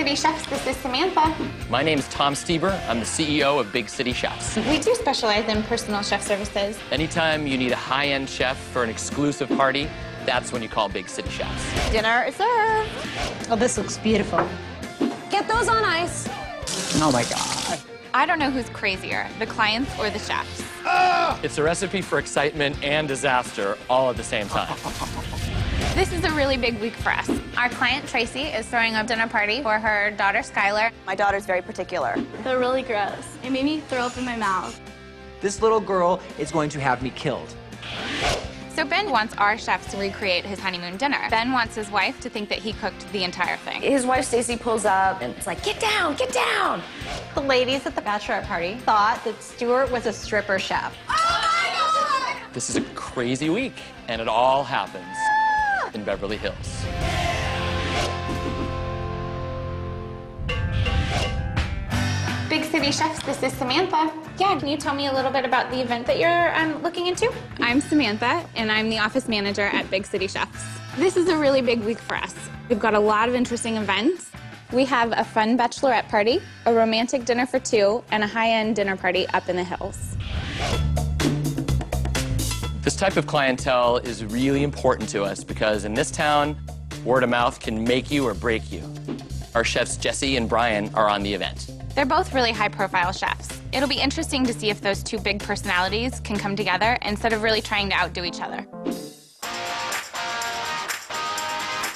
City Chefs, this is Samantha. My name is Tom Stieber. I'm the CEO of Big City Chefs. We do specialize in personal chef services. Anytime you need a high-end chef for an exclusive party, that's when you call Big City Chefs. Dinner is served. Oh, this looks beautiful. Get those on ice. Oh my God. I don't know who's crazier, the clients or the chefs. It's a recipe for excitement and disaster all at the same time. This is a really big week for us. Our client, Tracy, is throwing a dinner party for her daughter, Skylar. My daughter's very particular. They're really gross. It made me throw up in my mouth. This little girl is going to have me killed. So Ben wants our chefs to recreate his honeymoon dinner. Ben wants his wife to think that he cooked the entire thing. His wife, Stacy, pulls up and it's like, get down, get down. The ladies at the bachelorette party thought that Stuart was a stripper chef. This is a crazy week, and it all happens in Beverly Hills. Big City Chefs, this is Samantha. Yeah, can you tell me a little bit about the event that you're looking into? I'm Samantha, and I'm the office manager at Big City Chefs. This is a really big week for us. We've got a lot of interesting events. We have a fun bachelorette party, a romantic dinner for two, and a high-end dinner party up in the hills. This type of clientele is really important to us because in this town, word of mouth can make you or break you. Our chefs Jesse and Brian are on the event. They're both really high-profile chefs. It'll be interesting to see if those two big personalities can come together instead of really trying to outdo each other.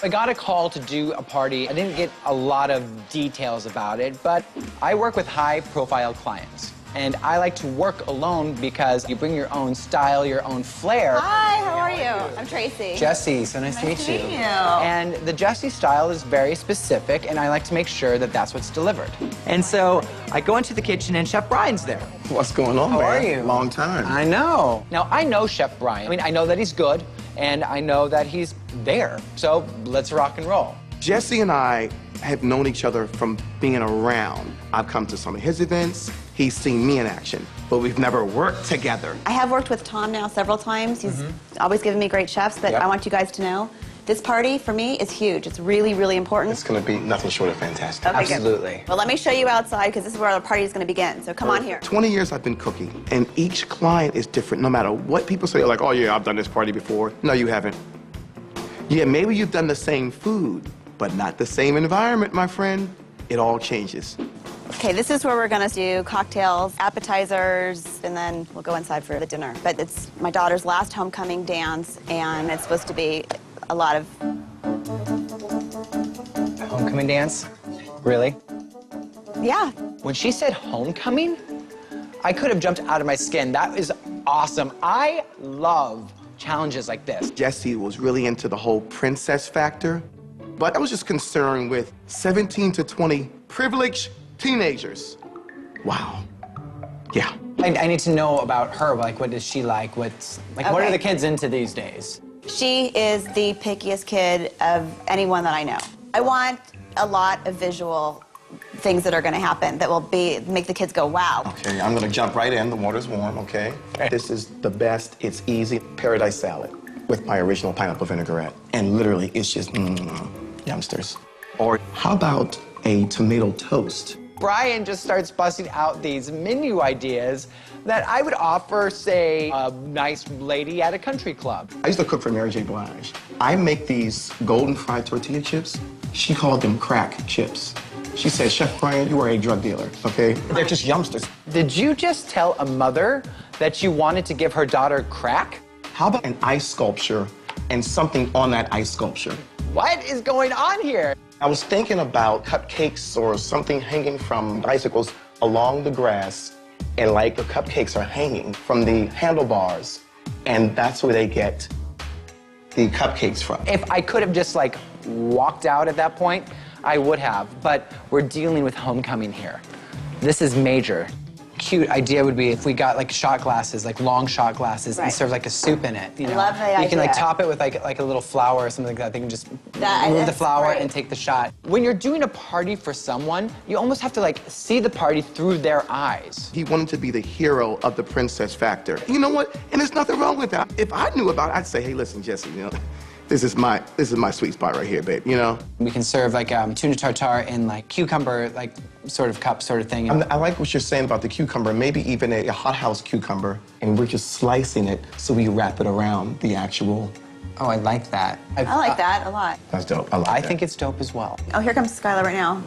I got a call to do a party. I didn't get a lot of details about it, but I work with high-profile clients. And I like to work alone because you bring your own style, your own flair. Hi, how are you? I'm Tracy. Jesse, so nice to meet you. you. And the Jesse style is very specific, and I like to make sure that that's what's delivered. And so I go into the kitchen, and Chef Brian's there. What's going on, How man? are you? Long time. I know. Now, I know Chef Brian. I mean, I know that he's good, and I know that he's there. So let's rock and roll. Jesse and I have known each other from being around. I've come to some of his events. He's seen me in action, but we've never worked together. I have worked with Tom now several times. He's always given me great chefs, but Yep. I want you guys to know, this party for me is huge. It's really, really important. It's gonna be nothing short of fantastic. Okay, good. Absolutely. Well, let me show you outside because this is where the party is going to begin. So come on here. 20 years I've been cooking, and each client is different no matter what people say, like, oh yeah, I've done this party before. No, you haven't. Yeah, maybe you've done the same food, but not the same environment, my friend. It all changes. Okay, this is where we're going to do cocktails, appetizers, and then we'll go inside for the dinner. But it's my daughter's last homecoming dance, and it's supposed to be a lot of... Homecoming dance? Really? Yeah. When she said homecoming, I could have jumped out of my skin. That is awesome. I love challenges like this. Jesse was really into the whole princess factor, but I was just concerned with 17 to 20 privileged teenagers. Wow. Yeah. I need to know about her. Like, what is she like? What are Okay. the kids into these days? She is the pickiest kid of anyone that I know. I want a lot of visual things that are going to happen that will make the kids go, wow. Okay, I'm gonna jump right in. The water's warm, okay? This is the best, it's easy, paradise salad with my original pineapple vinaigrette. And literally, it's just, youngsters. Or how about a tomato toast? Brian just starts busting out these menu ideas that I would offer, say, a nice lady at a country club. I used to cook for Mary J. Blige. I make these golden fried tortilla chips. She called them crack chips. She said, Chef Brian, you are a drug dealer, okay? They're just youngsters. Did you just tell a mother that you wanted to give her daughter crack? How about an ice sculpture and something on that ice sculpture? What is going on here? I was thinking about cupcakes or something hanging from bicycles along the grass, and like the cupcakes are hanging from the handlebars, and that's where they get the cupcakes from. If I could have just like walked out at that point, I would have, but we're dealing with homecoming here. This is major. Cute idea would be if we got like shot glasses, like long shot glasses, and Right. serve like a soup in it. You know? Love the You can like idea. top it with like a little flower or something like that. They can just move the that's flower great. and take the shot. When you're doing a party for someone, you almost have to like see the party through their eyes. He wanted to be the hero of the princess factor. You know what? And there's nothing wrong with that. If I knew about it, I'd say, hey, listen, Jesse, This is my sweet spot right here, babe, you know? We can serve like tuna tartare in like cucumber, like sort of cup sort of thing. I like what you're saying about the cucumber, maybe even a hothouse cucumber, and we're just slicing it so we wrap it around the actual. Oh, I like that. I like that a lot. That's dope. I like that. I think it's dope as well. Oh, here comes Skylar right now.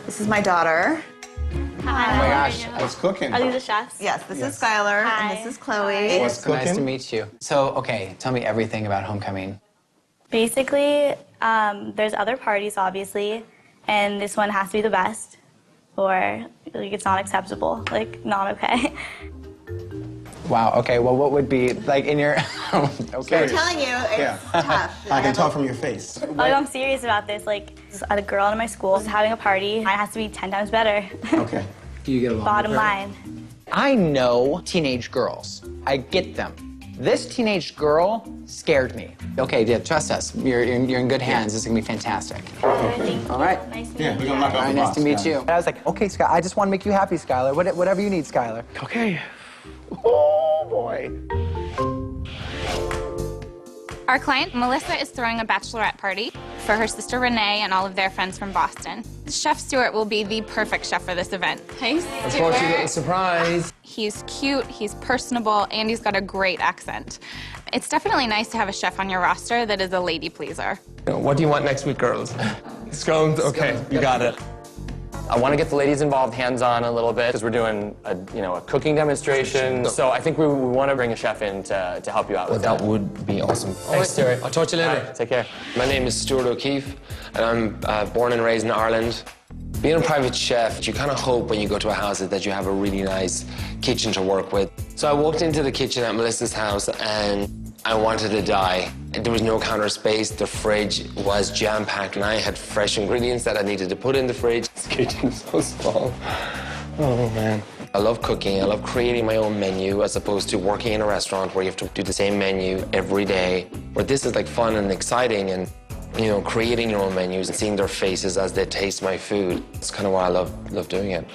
This is my daughter. Hi. Oh my gosh, what's cooking? Are these the chefs? Yes, this is Skylar, Hi. and this is Chloe. What's Nice to cooking? meet you. So, okay, tell me everything about homecoming. Basically, there's other parties, obviously, and this one has to be the best, or like it's not acceptable, like not okay. Wow, okay, well, what would be, like, in your, okay. I'm telling you, it's tough. I can tell from your face. Like, I'm serious about this. Like, a girl in my school is having a party. It has to be 10 times better. Okay. Do you get along Bottom with her? line. I know teenage girls. I get them. This teenage girl scared me. Okay, yeah, trust us. You're in good hands. This is gonna be fantastic. Thank you. All right. Nice to Yeah, meet we're you. gonna knock All off right, the nice box, to meet guys. you. I was like, okay, Sky, I just want to make you happy, Skylar. Whatever you need, Skylar. Okay. Oh, boy. Our client, Melissa, is throwing a bachelorette party for her sister Renee and all of their friends from Boston. Chef Stuart will be the perfect chef for this event. Hey, Stuart. Surprise. He's cute, he's personable, and he's got a great accent. It's definitely nice to have a chef on your roster that is a lady pleaser. What do you want next week, girls? Scones? Okay, you got it. I want to get the ladies involved hands-on a little bit because we're doing a cooking demonstration. So I think we want to bring a chef in to help you out with That that. would be awesome. Thanks, Stuart. I'll talk to you later. All right, take care. My name is Stuart O'Keefe, and I'm born and raised in Ireland. Being a private chef, you kind of hope when you go to a house that you have a really nice kitchen to work with. So I walked into the kitchen at Melissa's house, and I wanted to die. There was no counter space. The fridge was jam-packed, and I had fresh ingredients that I needed to put in the fridge. This kitchen is so small. Oh, man. I love cooking. I love creating my own menu as opposed to working in a restaurant where you have to do the same menu every day. Where this is like fun and exciting, and creating your own menus and seeing their faces as they taste my food. It's kind of why I love doing it.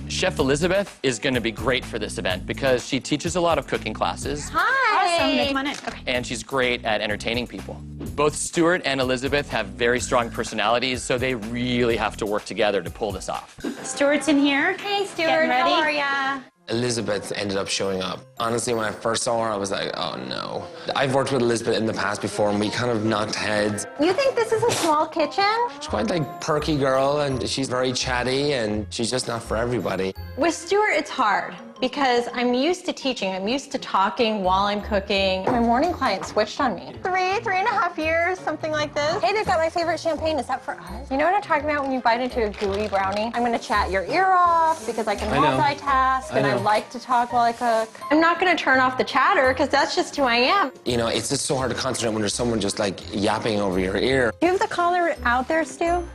Chef Elizabeth is going to be great for this event because she teaches a lot of cooking classes. Hi. Come on in. Okay. And she's great at entertaining people. Both Stuart and Elizabeth have very strong personalities, so they really have to work together to pull this off. Stuart's in here. Hey, Stuart. Getting ready? How are ya? Elizabeth ended up showing up. Honestly, when I first saw her, I was like, oh no. I've worked with Elizabeth in the past before, and we kind of knocked heads. You think this is a small kitchen? She's quite like perky girl, and she's very chatty, and she's just not for everybody. With Stuart, it's hard because I'm used to teaching. I'm used to talking while I'm cooking. My morning client switched on me. 3.5 years, something like this. Hey, they've got my favorite champagne. Is that for us? You know what I'm talking about when you bite into a gooey brownie? I'm gonna chat your ear off because I can multitask and I like to talk while I cook. I'm not gonna turn off the chatter because that's just who I am. It's just so hard to concentrate when there's someone just like yapping over your ear. Do you have the collar out there, Stu?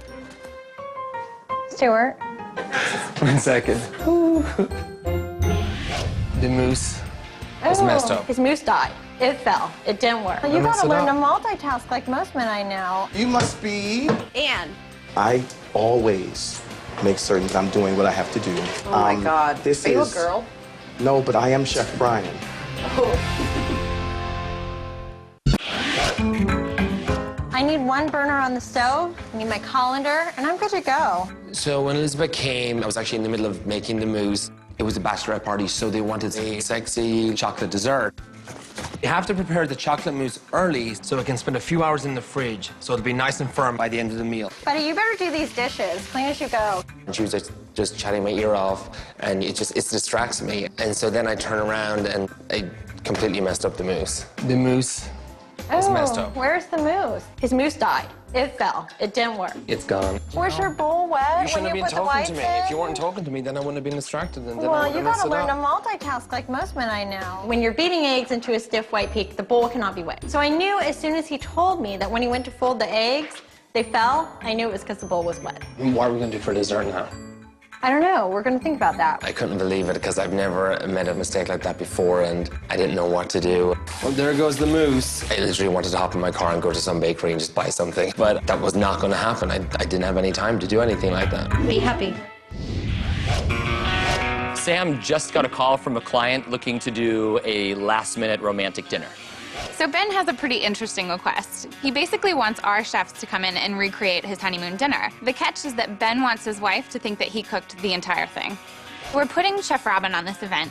Stuart? 1 second. The mousse was messed up. His mousse died. It fell. It didn't work. You mess gotta it learn to up. multitask like most men I know. You must be. Anne. I always make certain that I'm doing what I have to do. Oh my God. This Are you a is girl? No, but I am Chef Brian. I need one burner on the stove. I need my colander, and I'm good to go. So when Elizabeth came, I was actually in the middle of making the mousse. It was a bachelorette party, so they wanted a sexy chocolate dessert. You have to prepare the chocolate mousse early so it can spend a few hours in the fridge, so it'll be nice and firm by the end of the meal. Buddy, you better do these dishes. Clean as you go. And she was just chatting my ear off, and it distracts me. And so then I turn around and I completely messed up the mousse. The mousse is messed up. Where's the mousse? His mousse died. It fell. It didn't work. It's gone. Was your bowl wet You shouldn't when have you been put the talking whites to me. in? If you weren't talking to me, then I wouldn't have been distracted, and then I Well, would you have messed gotta it learn to up. multitask like most men I know. When you're beating eggs into a stiff white peak, the bowl cannot be wet. So I knew as soon as he told me that when he went to fold the eggs, they fell, I knew it was because the bowl was wet. What are we going to do for dessert now? I don't know. We're gonna think about that. I couldn't believe it because I've never made a mistake like that before, and I didn't know what to do. Well, there goes the mousse. I literally wanted to hop in my car and go to some bakery and just buy something, but that was not going to happen. I didn't have any time to do anything like that. Be happy. Sam just got a call from a client looking to do a last-minute romantic dinner. So Ben has a pretty interesting request. He basically wants our chefs to come in and recreate his honeymoon dinner. The catch is that Ben wants his wife to think that he cooked the entire thing. We're putting Chef Robin on this event,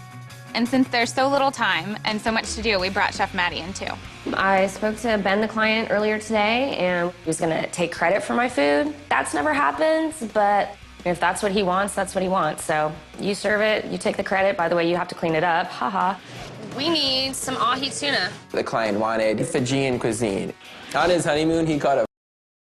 and since there's so little time and so much to do, we brought Chef Maddie in too. I spoke to Ben, the client, earlier today, and he was gonna take credit for my food. That's never happened, but if that's what he wants, that's what he wants. So you serve it, you take the credit. By the way, you have to clean it up, haha. We need some ahi tuna. The client wanted Fijian cuisine. On his honeymoon, he caught a